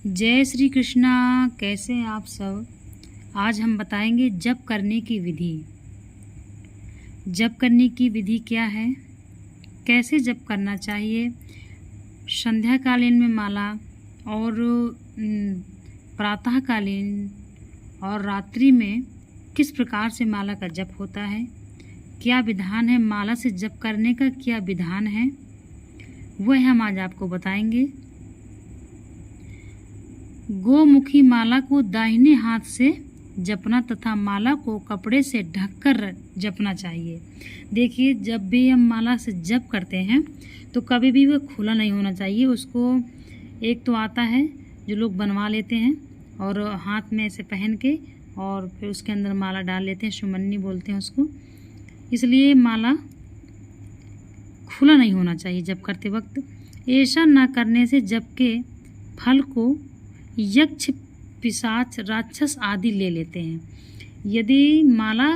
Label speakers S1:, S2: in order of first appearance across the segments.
S1: जय श्री कृष्णा। कैसे हैं आप सब। आज हम बताएंगे जप करने की विधि। जप करने की विधि क्या है, कैसे जप करना चाहिए। संध्याकालीन में माला और प्रातःकालीन और रात्रि में किस प्रकार से माला का जप होता है, क्या विधान है, माला से जप करने का क्या विधान है, वह हम आज आपको बताएंगे। गोमुखी माला को दाहिने हाथ से जपना तथा माला को कपड़े से ढककर जपना चाहिए। देखिए, जब भी हम माला से जप करते हैं तो कभी भी वह खुला नहीं होना चाहिए। उसको एक तो आता है जो लोग बनवा लेते हैं और हाथ में ऐसे पहन के और फिर उसके अंदर माला डाल लेते हैं, सुमन्नी बोलते हैं उसको। इसलिए माला खुला नहीं होना चाहिए जप करते वक्त। ऐसा न करने से जप के फल को यक्ष, पिशाच, राक्षस आदि ले लेते हैं। यदि माला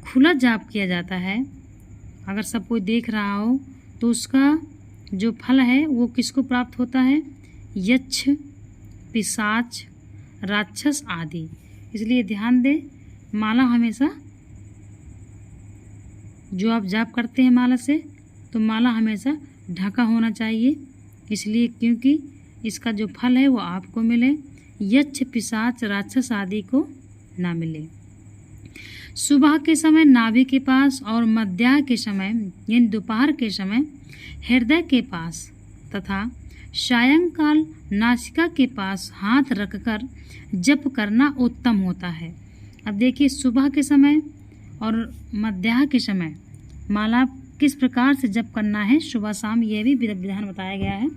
S1: खुला जाप किया जाता है, अगर सब कोई देख रहा हो, तो उसका जो फल है वो किसको प्राप्त होता है, यक्ष, पिशाच, राक्षस आदि। इसलिए ध्यान दें, माला हमेशा जो आप जाप करते हैं माला से, तो माला हमेशा ढका होना चाहिए। इसलिए क्योंकि इसका जो फल है वो आपको मिले, यक्ष, पिशाच, राक्षस आदि को ना मिले। सुबह के समय नाभि के पास और मध्याह्न के समय यानी दोपहर के समय हृदय के पास तथा सायंकाल नासिका के पास हाथ रखकर जप करना उत्तम होता है। अब देखिए, सुबह के समय और मध्याह्न के समय माला किस प्रकार से जप करना है, सुबह शाम, यह भी विधान बताया गया है।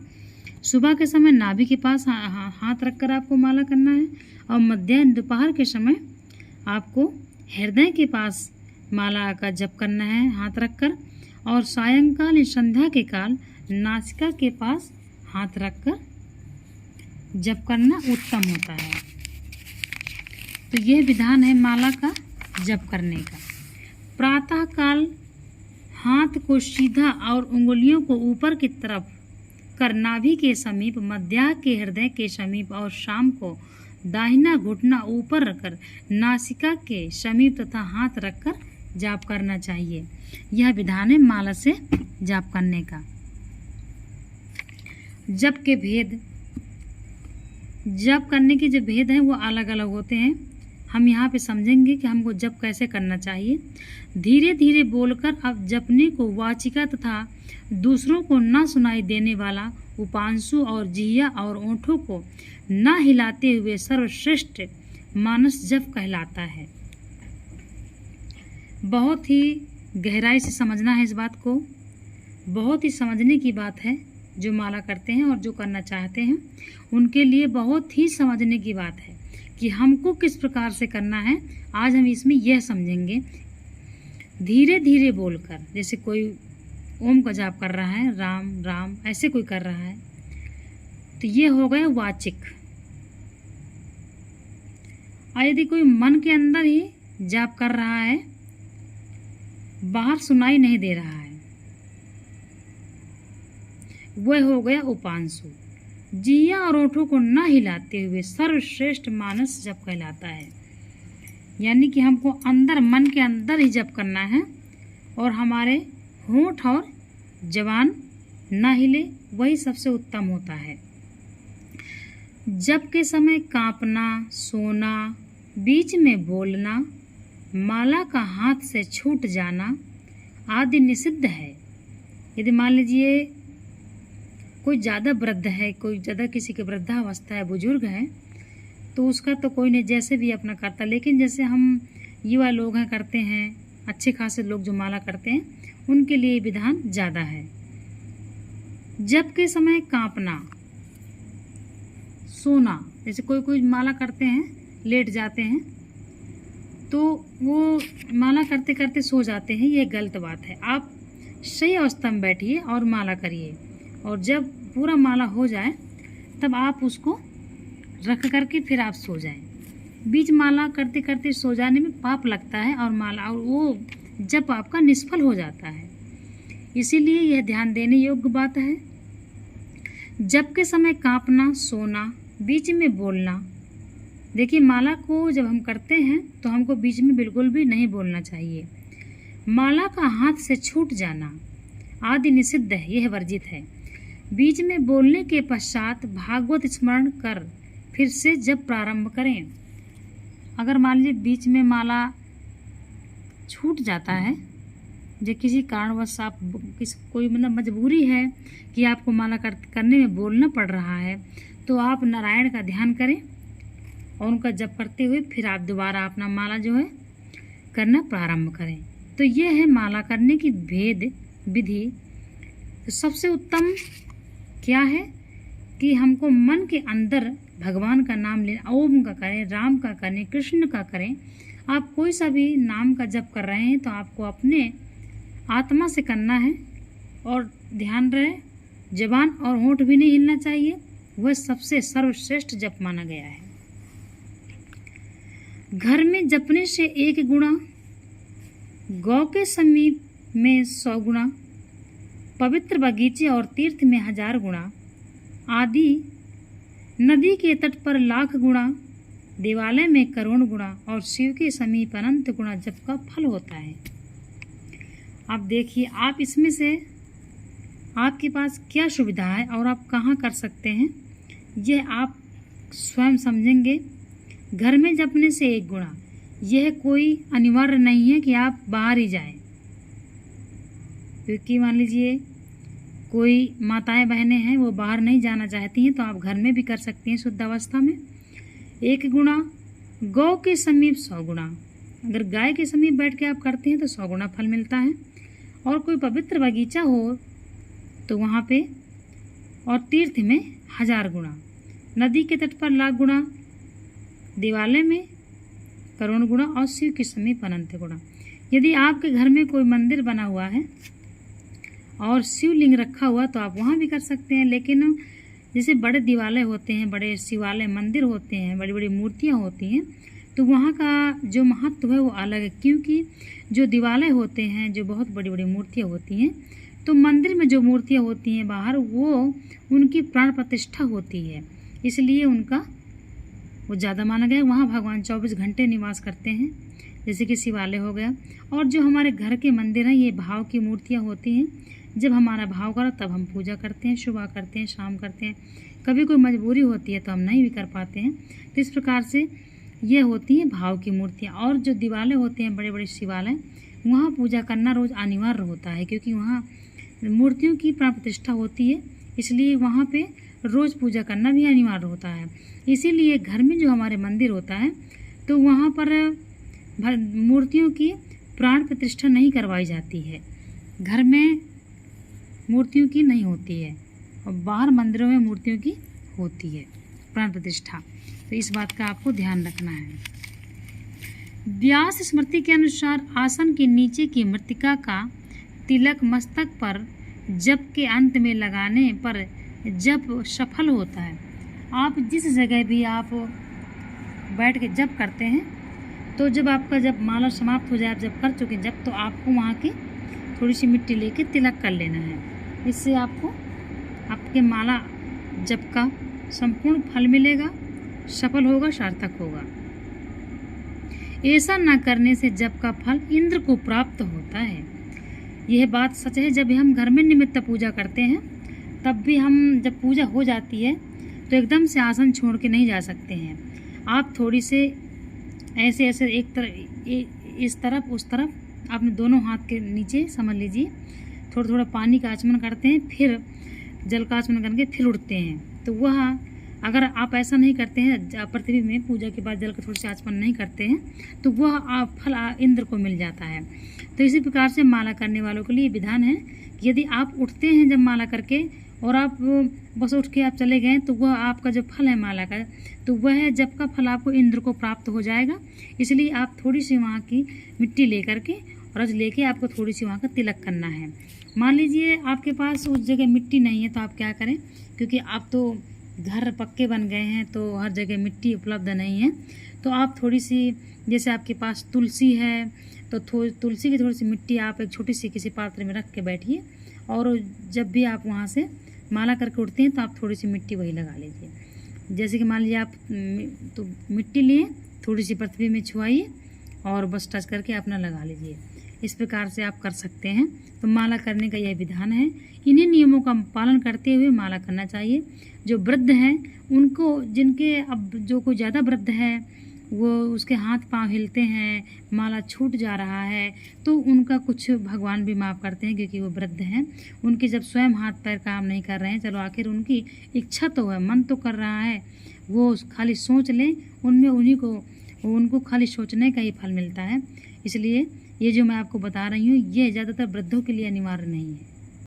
S1: सुबह के समय नाभि के पास हाथ रखकर आपको माला करना है और मध्याह्न दोपहर के समय आपको हृदय के पास माला का जप करना है हाथ रखकर, और सायंकाल संध्या के काल नासिका के पास हाथ रखकर जप करना उत्तम होता है। तो यह विधान है माला का जप करने का। प्रातः काल हाथ को सीधा और उंगलियों को ऊपर की तरफ कर नाभि के समीप, मध्याह्न के हृदय के समीप, और शाम को दाहिना घुटना ऊपर रखकर नासिका के समीप तथा हाथ रखकर जाप करना चाहिए। यह विधान है माला से जाप करने का। जप के भेद, जप करने के जो भेद हैं वो अलग अलग होते हैं। हम यहाँ पे समझेंगे कि हमको जप कैसे करना चाहिए। धीरे धीरे बोलकर अब जपने को वाचिका तथा दूसरों को न सुनाई देने वाला उपांशु और जिह्वा और ओंठों को न हिलाते हुए सर्वश्रेष्ठ मानस जप कहलाता है। बहुत ही गहराई से समझना है इस बात को, बहुत ही समझने की बात है। जो माला करते हैं और जो करना चाहते हैं उनके लिए बहुत ही समझने की बात है कि हमको किस प्रकार से करना है। आज हम इसमें यह समझेंगे। धीरे धीरे बोलकर, जैसे कोई ओम का जाप कर रहा है, राम राम ऐसे कोई कर रहा है, तो ये हो गया वाचिक। और यदि कोई मन के अंदर ही जाप कर रहा है, बाहर सुनाई नहीं दे रहा है, वह हो गया उपांशु। जिह्वा और ओठों को न हिलाते हुए सर्वश्रेष्ठ मानस जप कहलाता है। यानी कि हमको अंदर, मन के अंदर ही जप करना है और हमारे होंठ और जबान न हिले, वही सबसे उत्तम होता है। जप के समय कांपना, सोना, बीच में बोलना, माला का हाथ से छूट जाना आदि निषिद्ध है। यदि मान लीजिए कोई ज़्यादा वृद्ध है, कोई ज़्यादा किसी की वृद्धावस्था है, बुजुर्ग है, तो उसका तो कोई नहीं, जैसे भी अपना करता। लेकिन जैसे हम युवा लोग हैं, करते हैं, अच्छे खासे लोग जो माला करते हैं, उनके लिए विधान ज़्यादा है। जप के समय कांपना, सोना, जैसे कोई कोई माला करते हैं, लेट जाते हैं, तो वो माला करते करते सो जाते हैं, ये गलत बात है। आप सही अवस्था में बैठिए और माला करिए, और जब पूरा माला हो जाए तब आप उसको रख करके फिर आप सो जाएं। बीच माला करते करते सो जाने में पाप लगता है और माला और वो जप आपका निष्फल हो जाता है। इसीलिए यह ध्यान देने योग्य बात है। जप के समय कांपना, सोना, बीच में बोलना। देखिए, माला को जब हम करते हैं तो हमको बीच में बिल्कुल भी नहीं बोलना चाहिए। माला का हाथ से छूट जाना आदि निषिद्ध है, यह वर्जित है। बीच में बोलने के पश्चात भागवत स्मरण कर फिर से जप प्रारंभ करें। अगर मान लीजिए बीच में माला छूट जाता है, जो किसी कारणवश आप कोई मतलब मजबूरी है कि आपको माला करने में बोलना पड़ रहा है, तो आप नारायण का ध्यान करें और उनका जप करते हुए फिर आप दोबारा अपना माला जो है करना प्रारंभ करें। तो ये है माला करने की भेद विधि। तो सबसे उत्तम क्या है कि हमको मन के अंदर भगवान का नाम लेना, ओम का करें, राम का करें, कृष्ण का करें। आप कोई सा भी नाम का जप कर रहे हैं तो आपको अपने आत्मा से करना है और ध्यान रहे जबान और होंठ भी नहीं हिलना चाहिए। वह सबसे सर्वश्रेष्ठ जप माना गया है। घर में जपने से 1 गुणा, गौ के समीप में 100 गुणा, पवित्र बगीचे और तीर्थ में 1000 गुणा आदि, नदी के तट पर 1,00,000 गुणा, देवालय में करोड़ गुणा और शिव के समीप अनंत गुणा जप का फल होता है। अब देखिए, आप इसमें से आपके पास क्या सुविधा है और आप कहाँ कर सकते हैं, यह आप स्वयं समझेंगे। घर में जपने से 1 गुणा, यह कोई अनिवार्य नहीं है कि आप बाहर ही जाएं, क्योंकि मान लीजिए कोई माताएं बहनें हैं वो बाहर नहीं जाना चाहती हैं, तो आप घर में भी कर सकती हैं शुद्ध अवस्था में। 1 गुणा, गौ के समीप 100 गुणा, अगर गाय के समीप बैठ के आप करते हैं तो 100 गुणा फल मिलता है। और कोई पवित्र बगीचा हो तो वहाँ पे, और तीर्थ में 1000 गुणा, नदी के तट पर 1,00,000 गुणा, देवालय में करोड़ गुणा और शिव के समीप अनंत गुणा। यदि आपके घर में कोई मंदिर बना हुआ है और शिवलिंग रखा हुआ तो आप वहाँ भी कर सकते हैं। लेकिन जैसे बड़े दिवालय होते हैं, बड़े शिवालय मंदिर होते हैं, बड़ी बड़ी मूर्तियाँ होती हैं, तो वहाँ का जो महत्व है वो अलग है। क्योंकि जो दिवालय होते हैं, जो बहुत बड़ी बड़ी मूर्तियाँ होती हैं, तो मंदिर में जो मूर्तियाँ होती हैं बाहर, वो उनकी प्राण प्रतिष्ठा होती है, इसलिए उनका वो ज़्यादा माना गया। वहाँ भगवान 24 घंटे निवास करते हैं, जैसे कि शिवालय हो गया। और जो हमारे घर के मंदिर हैं, ये भाव की मूर्तियाँ होती हैं। जब हमारा भाव करो तब हम पूजा करते हैं, सुबह करते हैं, शाम करते हैं। कभी कोई मजबूरी होती है तो हम नहीं भी कर पाते हैं। तो इस प्रकार से ये होती हैं भाव की मूर्तियाँ। और जो दिवालय होते हैं, बड़े बड़े शिवालय, वहाँ पूजा करना रोज़ अनिवार्य होता है, क्योंकि वहाँ मूर्तियों की प्राण प्रतिष्ठा होती है, इसलिए वहाँ पे रोज़ पूजा करना भी अनिवार्य होता है। इसीलिए घर में जो हमारे मंदिर होता है तो वहाँ पर मूर्तियों की प्राण प्रतिष्ठा नहीं करवाई जाती है। घर में मूर्तियों की नहीं होती है और बाहर मंदिरों में मूर्तियों की होती है प्राण प्रतिष्ठा। तो इस बात का आपको ध्यान रखना है। व्यास स्मृति के अनुसार आसन के नीचे की मृत्तिका का तिलक मस्तक पर जप के अंत में लगाने पर जप सफल होता है। आप जिस जगह भी आप बैठ के जप करते हैं, तो जब आपका जब माला समाप्त हो जाए, आप जब कर चुके जप, तो आपको वहाँ की थोड़ी सी मिट्टी लेके तिलक कर लेना है। इससे आपको आपके माला जप का संपूर्ण फल मिलेगा, सफल होगा, सार्थक होगा। ऐसा न करने से जप का फल इंद्र को प्राप्त होता है। यह बात सच है। जब हम घर में निमित्त पूजा करते हैं, तब भी हम जब पूजा हो जाती है तो एकदम से आसन छोड़ के नहीं जा सकते हैं। आप थोड़ी से ऐसे ऐसे एक तरफ, इस तरफ उस तरफ, आपने दोनों हाथ के नीचे समझ लीजिए, थोड़ा थोड़ा पानी का आचमन करते हैं, फिर जल का आचमन करके फिर उठते हैं। तो वह अगर आप ऐसा नहीं करते हैं, पृथ्वी में पूजा के बाद जल का थोड़ी सी आचमन नहीं करते हैं, तो वह फल इंद्र को मिल जाता है। तो इसी प्रकार से माला करने वालों के लिए विधान है कि यदि आप उठते हैं जब माला करके और आप बस उठ के आप चले गए, तो वह आपका जो फल है माला का, तो वह जप का फल आपको इंद्र को प्राप्त हो जाएगा। इसलिए आप थोड़ी सी वहाँ की मिट्टी लेकर के रज लेके आपको थोड़ी सी वहाँ का तिलक करना है। मान लीजिए आपके पास उस जगह मिट्टी नहीं है, तो आप क्या करें, क्योंकि आप तो घर पक्के बन गए हैं तो हर जगह मिट्टी उपलब्ध नहीं है, तो आप थोड़ी सी, जैसे आपके पास तुलसी है तो तुलसी की थोड़ी सी मिट्टी आप एक छोटी सी किसी पात्र में रख के बैठिए, और जब भी आप वहाँ से माला करके उठते हैं तो आप थोड़ी सी मिट्टी वही लगा लीजिए। जैसे कि मान लीजिए आप तो मिट्टी लिए, थोड़ी सी पृथ्वी में छुआइए और बस टच करके अपना लगा लीजिए। इस प्रकार से आप कर सकते हैं। तो माला करने का यह विधान है। इन्हीं नियमों का पालन करते हुए माला करना चाहिए। जो वृद्ध हैं उनको, जिनके अब जो कोई ज़्यादा वृद्ध है वो उसके हाथ पांव हिलते हैं, माला छूट जा रहा है, तो उनका कुछ भगवान भी माफ़ करते हैं क्योंकि वो वृद्ध हैं। उनके जब स्वयं हाथ पैर काम नहीं कर रहे हैं, चलो आखिर उनकी इच्छा तो है, मन तो कर रहा है, वो खाली सोच लें, उनको खाली सोचने का ही फल मिलता है। इसलिए ये जो मैं आपको बता रही हूँ ये ज़्यादातर वृद्धों के लिए अनिवार्य नहीं है।